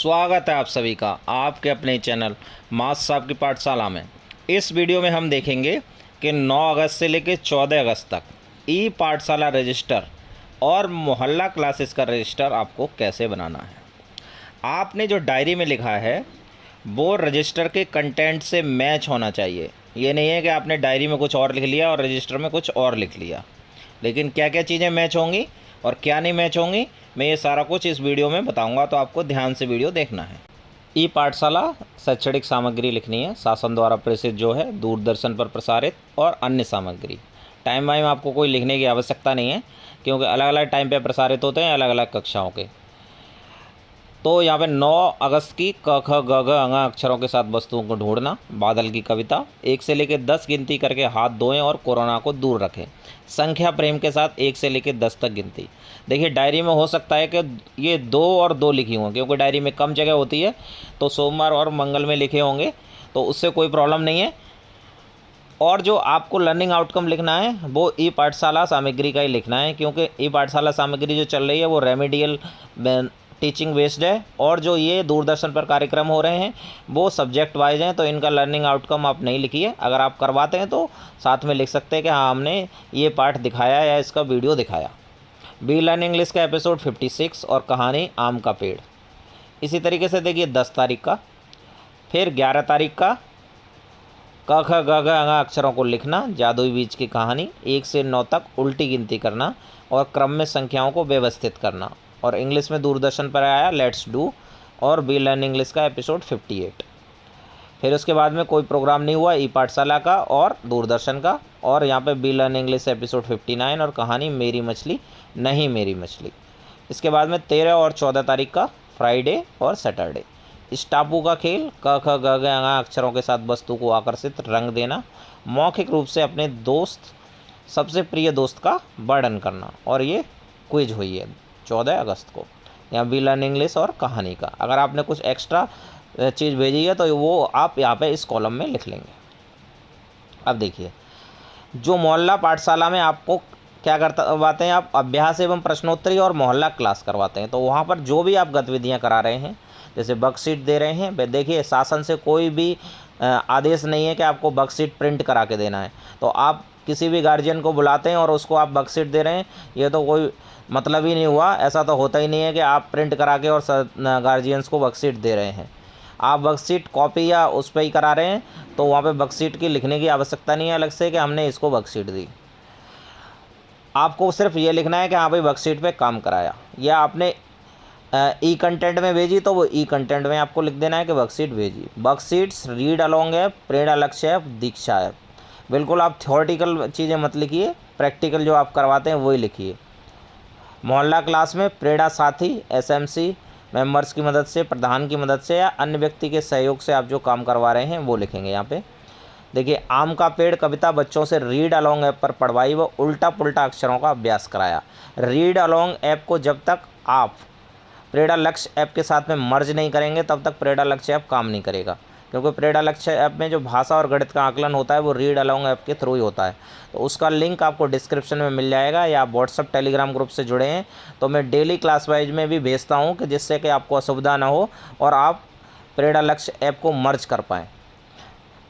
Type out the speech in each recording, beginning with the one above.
स्वागत है आप सभी का आपके अपने चैनल मास साहब की पाठशाला में। इस वीडियो में हम देखेंगे कि 9 अगस्त से लेकर 14 अगस्त तक ई पाठशाला रजिस्टर और मोहल्ला क्लासेस का रजिस्टर आपको कैसे बनाना है। आपने जो डायरी में लिखा है वो रजिस्टर के कंटेंट से मैच होना चाहिए। ये नहीं है कि आपने डायरी में कुछ और लिख लिया और रजिस्टर में कुछ और लिख लिया। लेकिन क्या क्या चीज़ें मैच होंगी और क्या नहीं मैच होंगी, मैं ये सारा कुछ इस वीडियो में बताऊंगा, तो आपको ध्यान से वीडियो देखना है। ई पाठशाला शैक्षणिक सामग्री लिखनी है, शासन द्वारा प्रेषित जो है, दूरदर्शन पर प्रसारित और अन्य सामग्री। टाइम वाइम आपको कोई लिखने की आवश्यकता नहीं है, क्योंकि अलग अलग टाइम पे प्रसारित होते हैं अलग अलग कक्षाओं के। तो यहाँ पे 9 अगस्त की क ख ग घ ङ अक्षरों के साथ वस्तुओं को ढूंढना, बादल की कविता, 1 से लेकर 10 गिनती करके हाथ धोएं और कोरोना को दूर रखें, संख्या प्रेम के साथ 1 से लेकर 10 तक गिनती। देखिए डायरी में हो सकता है कि ये 2 और 2 लिखी हों, क्योंकि डायरी में कम जगह होती है, तो सोमवार और मंगल में लिखे होंगे, तो उससे कोई प्रॉब्लम नहीं है। और जो आपको लर्निंग आउटकम लिखना है वो ई पाठशाला सामग्री का ही लिखना है, क्योंकि ई पाठशाला सामग्री जो चल रही है वो रेमेडियल टीचिंग बेस्ड है, और जो ये दूरदर्शन पर कार्यक्रम हो रहे हैं वो सब्जेक्ट वाइज हैं, तो इनका लर्निंग आउटकम आप नहीं लिखिए। अगर आप करवाते हैं तो साथ में लिख सकते हैं कि हाँ हमने ये पाठ दिखाया या इसका वीडियो दिखाया। बी लर्न इंग्लिश का एपिसोड 56 और कहानी आम का पेड़। इसी तरीके से देखिए 10 तारीख का, फिर 11 तारीख का क ख ग घ ङ अक्षरों को लिखना, जादुई बीज की कहानी, 1 से 9 तक उल्टी गिनती करना और क्रम में संख्याओं को व्यवस्थित करना। और इंग्लिश में दूरदर्शन पर आया लेट्स डू और बी लर्न इंग्लिश का एपिसोड 58। फिर उसके बाद में कोई प्रोग्राम नहीं हुआ ई पाठशाला का और दूरदर्शन का, और यहाँ पे बी लर्न इंग्लिश एपिसोड 59 और कहानी मेरी मछली नहीं मेरी मछली। इसके बाद में 13 और 14 तारीख का फ्राइडे और सैटरडे। इस टापू का खेल, क ख ग घ ङ अक्षरों के साथ वस्तु को आकर्षित रंग देना, मौखिक रूप से अपने दोस्त सबसे प्रिय दोस्त का वर्णन करना। और ये क्विज हुई है 14 अगस्त को, यहाँ बी लर्न इंग्लिश और कहानी का। अगर आपने कुछ एक्स्ट्रा चीज़ भेजी है तो वो आप यहाँ पे इस कॉलम में लिख लेंगे। अब देखिए जो मोहल्ला पाठशाला में आपको क्या करवाते हैं, आप अभ्यास एवं प्रश्नोत्तरी और मोहल्ला क्लास करवाते हैं, तो वहाँ पर जो भी आप गतिविधियाँ करा रहे हैं, जैसे वर्कशीट दे रहे हैं, देखिए शासन से कोई भी आदेश नहीं है कि आपको वर्कशीट प्रिंट करा के देना है। तो आप किसी भी गार्जियन को बुलाते हैं और उसको आप वर्कशीट दे रहे हैं, ये तो कोई मतलब ही नहीं हुआ। ऐसा तो होता ही नहीं है कि आप प्रिंट करा के और गार्जियंस को वर्कशीट दे रहे हैं। आप वर्कशीट कॉपी या उस पर ही करा रहे हैं, तो वहाँ पे वर्कशीट की लिखने की आवश्यकता नहीं है अलग से कि हमने इसको वर्कशीट दी। आपको सिर्फ ये लिखना है कि हाँ भाई वर्कशीट पे काम कराया। या आपने ई कंटेंट में भेजी तो वो ई कंटेंट में आपको लिख देना है कि वर्कशीट भेजी। वर्कशीट्स रीड अलोंग ऐप, प्रेरणा लक्ष्य ऐप, दीक्षा ऐप। बिल्कुल आप थ्योरेटिकल चीज़ें मत लिखिए, प्रैक्टिकल जो आप करवाते हैं वही लिखिए। मोहल्ला क्लास में प्रेरणा साथी, एसएमसी मेंबर्स की मदद से, प्रधान की मदद से या अन्य व्यक्ति के सहयोग से आप जो काम करवा रहे हैं वो लिखेंगे यहाँ पे। देखिए आम का पेड़ कविता बच्चों से रीड अलोंग ऐप पर पढ़वाई व उल्टा पुल्टा अक्षरों का अभ्यास कराया। रीड अलोंग ऐप को जब तक आप प्रेरणा लक्ष्य ऐप के साथ में मर्ज नहीं करेंगे तब तक प्रेरणा लक्ष्य ऐप काम नहीं करेगा, क्योंकि प्रेरणा लक्ष्य ऐप में जो भाषा और गणित का आकलन होता है वो रीड अलोंग ऐप के थ्रू ही होता है। तो उसका लिंक आपको डिस्क्रिप्शन में मिल जाएगा, या आप व्हाट्सअप टेलीग्राम ग्रुप से जुड़े हैं तो मैं डेली क्लास वाइज में भी भेजता हूं, कि जिससे कि आपको असुविधा ना हो और आप प्रेरणा लक्ष्य ऐप को मर्ज कर पाएँ।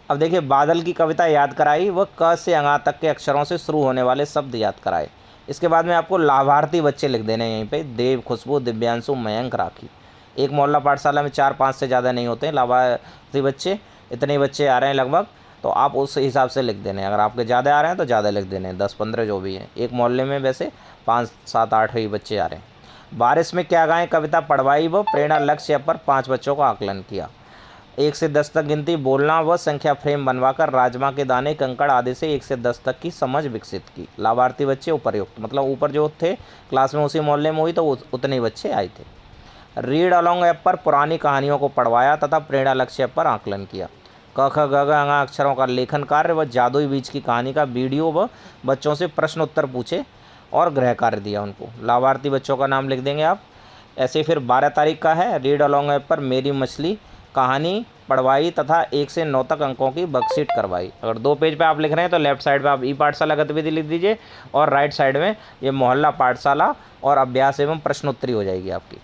अब देखिए बादल की कविता याद कराई, वह क से ङ तक के अक्षरों से शुरू होने वाले शब्द याद कराए। इसके बाद में आपको लाभार्थी बच्चे लिख देने हैं यहीं पे, देव, खुशबू, दिव्यांशु, मयंक, राखी। एक मोहल्ला पाठशाला में 4-5 से ज़्यादा नहीं होते हैं लाभार्थी बच्चे, इतने बच्चे आ रहे हैं लगभग, तो आप उस हिसाब से लिख देने हैं। अगर आपके ज़्यादा आ रहे हैं तो ज़्यादा लिख देने हैं, 10-15 जो भी हैं। एक मोहल्ले में वैसे 5-7-8 ही बच्चे आ रहे हैं। बारिश में क्या गाएं कविता पढ़वाई व प्रेरणा लक्ष्य पर 5 बच्चों का आकलन किया। 1 से 10 तक गिनती, बोलना व संख्या फ्रेम बनवाकर राजमा के दाने, कंकड़ आदि से 1 से 10 तक की समझ विकसित की। लाभार्थी बच्चे उपर्युक्त, मतलब ऊपर जो थे क्लास में उसी मोहल्ले में हुई तो उतने बच्चे आए थे। रीड अलोंग ऐप पर पुरानी कहानियों को पढ़वाया तथा प्रेरणा लक्ष्य ऐप पर आकलन किया। क ख ग घ ङ अक्षरों का लेखन कार्य व जादुई बीज की कहानी का वीडियो व बच्चों से प्रश्न उत्तर पूछे और गृह कार्य दिया उनको। लाभार्थी बच्चों का नाम लिख देंगे आप। ऐसे फिर 12 तारीख का है, रीड अलोंग ऐप पर मेरी मछली कहानी पढ़वाई तथा 1 से 9 तक अंकों की वर्कशीट करवाई। अगर 2 पेज पे आप लिख रहे हैं तो लेफ्ट साइड पे आप ई पाठशाला गतिविधि लिख दीजिए और राइट साइड में ये मोहल्ला पाठशाला और अभ्यास एवं प्रश्नोत्तरी हो जाएगी आपकी।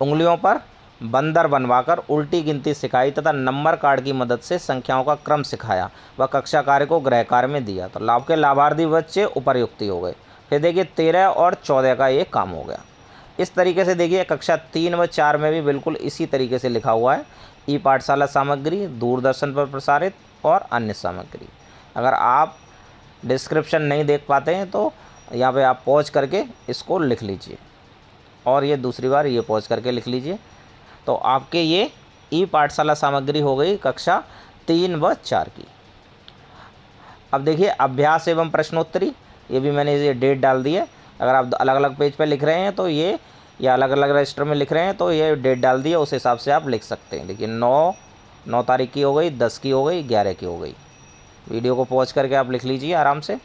उंगलियों पर बंदर बनवाकर उल्टी गिनती सिखाई तथा नंबर कार्ड की मदद से संख्याओं का क्रम सिखाया व कक्षा कार्य को गृह कार्य में दिया। तो आपके लाभार्थी बच्चे उपर्युक्ति हो गए। फिर देखिए 13 और 14 का ये काम हो गया। इस तरीके से देखिए कक्षा 3 व 4 में भी बिल्कुल इसी तरीके से लिखा हुआ है। ई पाठशाला सामग्री, दूरदर्शन पर प्रसारित और अन्य सामग्री। अगर आप डिस्क्रिप्शन नहीं देख पाते हैं तो यहाँ पे आप पॉज करके इसको लिख लीजिए और ये दूसरी बार ये पॉज करके लिख लीजिए। तो आपके ये ई पाठशाला सामग्री हो गई कक्षा 3 व 4 की। अब देखिए अभ्यास एवं प्रश्नोत्तरी, ये भी मैंने ये डेट डाल दी है। अगर आप अलग अलग पेज पर लिख रहे हैं तो ये, या अलग अलग रजिस्टर में लिख रहे हैं तो ये डेट डाल दी है, उस हिसाब से आप लिख सकते हैं। देखिए 9 तारीख की हो गई, 10 की हो गई, 11 की हो गई। वीडियो को पॉज करके आप लिख लीजिए आराम से।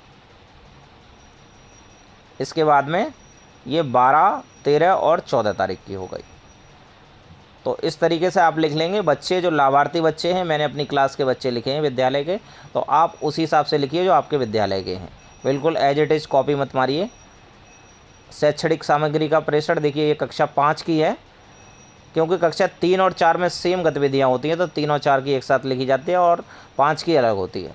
इसके बाद में ये 12, 13 और 14 तारीख की हो गई। तो इस तरीके से आप लिख लेंगे। बच्चे जो लाभार्थी बच्चे हैं, मैंने अपनी क्लास के बच्चे लिखे हैं विद्यालय के, तो आप उसी हिसाब से लिखिए जो आपके विद्यालय के हैं। बिल्कुल एज इट इज़ कॉपी मत मारिए। शैक्षणिक सामग्री का प्रेषण, देखिए ये कक्षा 5 की है, क्योंकि कक्षा 3 और 4 में सेम गतिविधियाँ होती हैं तो 3 और 4 की एक साथ लिखी जाती है और 5 की अलग होती है।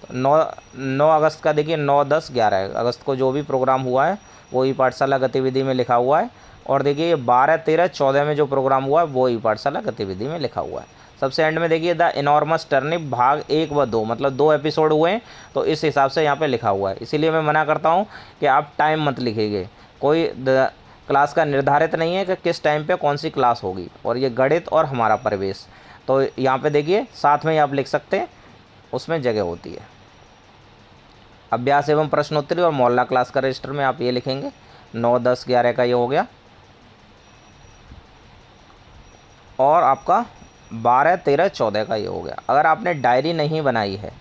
तो 9 अगस्त का देखिए 9, 10, 11 अगस्त को जो भी प्रोग्राम हुआ है वो ई पाठशाला गतिविधि में लिखा हुआ है। और देखिए ये 12, 13, 14 में जो प्रोग्राम हुआ है वो ई पाठशाला गतिविधि में लिखा हुआ है। सबसे एंड में देखिए द इनॉर्मस टर्निप भाग 1 व 2, मतलब 2 एपिसोड हुए हैं तो इस हिसाब से यहाँ पे लिखा हुआ है। इसीलिए मैं मना करता हूँ कि आप टाइम मत लिखिए। कोई क्लास का निर्धारित नहीं है कि किस टाइम पे कौन सी क्लास होगी। और ये गणित और हमारा परिवेश, तो यहाँ पे देखिए साथ में ही आप लिख सकते हैं, उसमें जगह होती है। अभ्यास एवं प्रश्नोत्तरी और मोहल्ला क्लास का रजिस्टर में आप ये लिखेंगे 9, 10, 11 का ये हो गया। और आपका 12, 13, 14 का ये हो गया। अगर आपने डायरी नहीं बनाई है,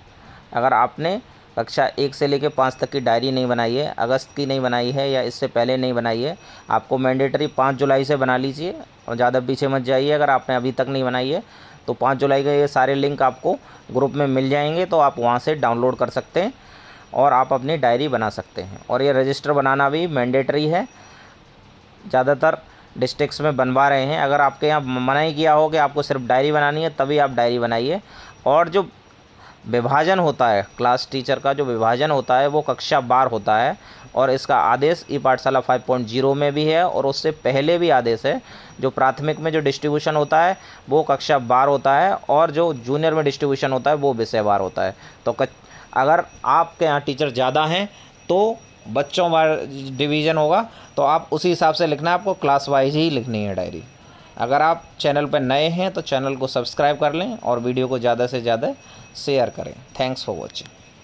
अगर आपने कक्षा 1 से लेकर 5 तक की डायरी नहीं बनाई है, अगस्त की नहीं बनाई है या इससे पहले नहीं बनाई है, आपको मैंडेटरी 5 जुलाई से बना लीजिए और ज़्यादा पीछे मत जाइए। अगर आपने अभी तक नहीं बनाई है तो 5 जुलाई के ये सारे लिंक आपको ग्रुप में मिल जाएंगे, तो आप वहाँ से डाउनलोड कर सकते हैं और आप अपनी डायरी बना सकते हैं। और ये रजिस्टर बनाना भी मैंडेटरी है, ज़्यादातर डिस्ट्रिक्ट्स में बनवा रहे हैं। अगर आपके यहाँ मना ही किया हो कि आपको सिर्फ डायरी बनानी है, तभी आप डायरी बनाइए। और जो विभाजन होता है, क्लास टीचर का जो विभाजन होता है वो कक्षा 12 होता है और इसका आदेश ई पाठशाला 5.0 में भी है और उससे पहले भी आदेश है। जो प्राथमिक में जो डिस्ट्रीब्यूशन होता है वो कक्षा 12 होता है और जो जूनियर में डिस्ट्रीब्यूशन होता है वो विषयवार होता है। तो अगर आपके यहाँ टीचर ज़्यादा हैं तो बच्चों वार डिवीज़न होगा, तो आप उसी हिसाब से लिखना है, आपको क्लास वाइज ही लिखनी है डायरी। अगर आप चैनल पर नए हैं तो चैनल को सब्सक्राइब कर लें और वीडियो को ज़्यादा से ज़्यादा शेयर करें। Thanks for watching.